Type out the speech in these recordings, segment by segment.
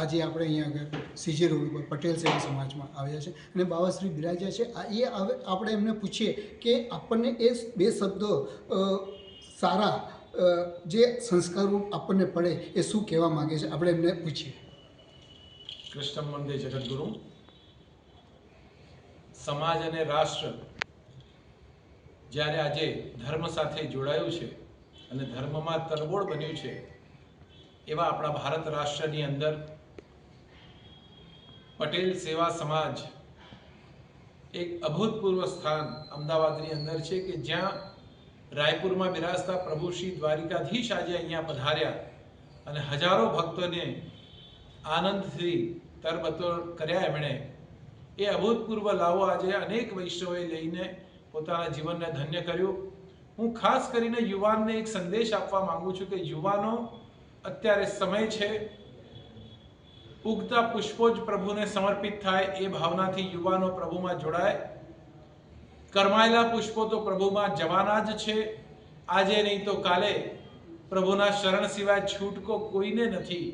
આજે આપણે અહીંયા આગળ સીજી રોડ ઉપર પટેલ સેવા સમાજમાં આવ્યા છે અને બાવાશ્રી બિરાજ્યા છે. હવે આપણે એમને પૂછીએ કે આપણને એ બે શબ્દો સારા જે સંસ્કારો આપણને પડે એ શું કહેવા માગે છે, આપણે એમને પૂછીએ. કૃષ્ણ વંદે જગદગુરુ. સમાજ અને રાષ્ટ્ર જ્યારે આજે ધર્મ સાથે જોડાયું છે અને ધર્મમાં તરબોળ બન્યું છે, એવા આપણા ભારત રાષ્ટ્રની અંદર પટેલ સેવા સમાજ એક અભૂતપૂર્વ સ્થાન અમદાવાદની અંદર છે કે જ્યાં રાયપુરમાં બિરાજતા પ્રભુ શ્રી દ્વારિકાધીશ આજે અહીંયા પધાર્યા અને હજારો ભક્તોને આનંદથી તરબતોર કર્યા. એમણે એ અભૂતપૂર્વ લાવો આજે અનેક વૈષ્ણવોએ લઈને પોતાના જીવનને ધન્ય કર્યું. હું ખાસ કરીને યુવાનને એક સંદેશ આપવા માંગુ છું કે યુવાનો, અત્યારે સમય છે ઉગતા પુષ્પો જ પ્રભુને સમર્પિત થાય એ ભાવનાથી યુવાનો પ્રભુમાં જોડાય. કરમાયેલા પુષ્પો તો પ્રભુમાં જવાના જ છે, આજે નહીં તો કાલે. પ્રભુના શરણ સિવાય છૂટકો કોઈને નથી,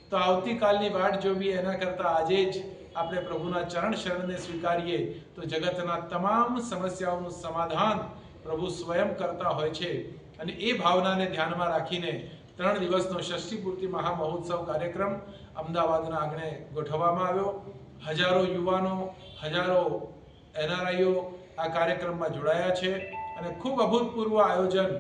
તો આવતીકાલની વાટ જોવી એના કરતાં આજે જ આપણે પ્રભુના ચરણ શરણને સ્વીકારીએ તો જગતના તમામ સમસ્યાઓનું સમાધાન પ્રભુ સ્વયં કરતા હોય છે. અને એ ભાવનાને ધ્યાનમાં રાખીને 3 દિવસનો ષષ્ઠી પૂર્તિ મહામહોત્સવ કાર્યક્રમ અમદાવાદના આંગણે ગોઠવવામાં આવ્યો. હજારો યુવાનો, હજારો એનઆરઆઈઓ આ કાર્યક્રમમાં જોડાયા છે અને ખૂબ અભૂતપૂર્વ આયોજન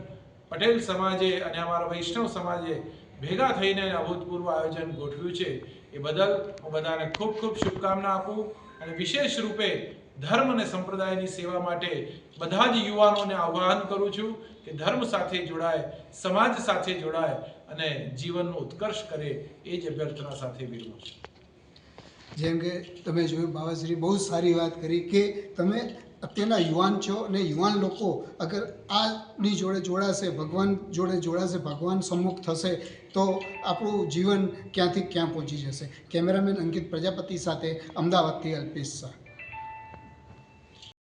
પટેલ સમાજે અને અમારા વૈષ્ણવ સમાજે ભેગા થઈને અભૂતપૂર્વ આયોજન ગોઠવ્યું છે. એ બદલ હું બધાને ખૂબ ખૂબ શુભકામના આપું અને વિશેષ રૂપે ધર્મ અને સંપ્રદાયની સેવા માટે બધા જ યુવાનોને આહ્વાન કરું છું કે ધર્મ સાથે જોડાય, સમાજ સાથે જોડાય અને જીવનનો ઉત્કર્ષ કરે, એ જ અભ્યર્થના સાથે વિરમું છું. જેમ કે તમે જોયું, બાવાશ્રી બહુ સારી વાત કરી કે તમે અત્યારના યુવાન છો અને યુવાન લોકો અગર આની જોડે જોડાશે, ભગવાન જોડે જોડાશે, ભગવાન સમ્મુખ થશે તો આપણું જીવન ક્યાંથી ક્યાં પહોંચી જશે. કેમેરામેન અંકિત પ્રજાપતિ સાથે અમદાવાદથી અલ્પેશ શાહ.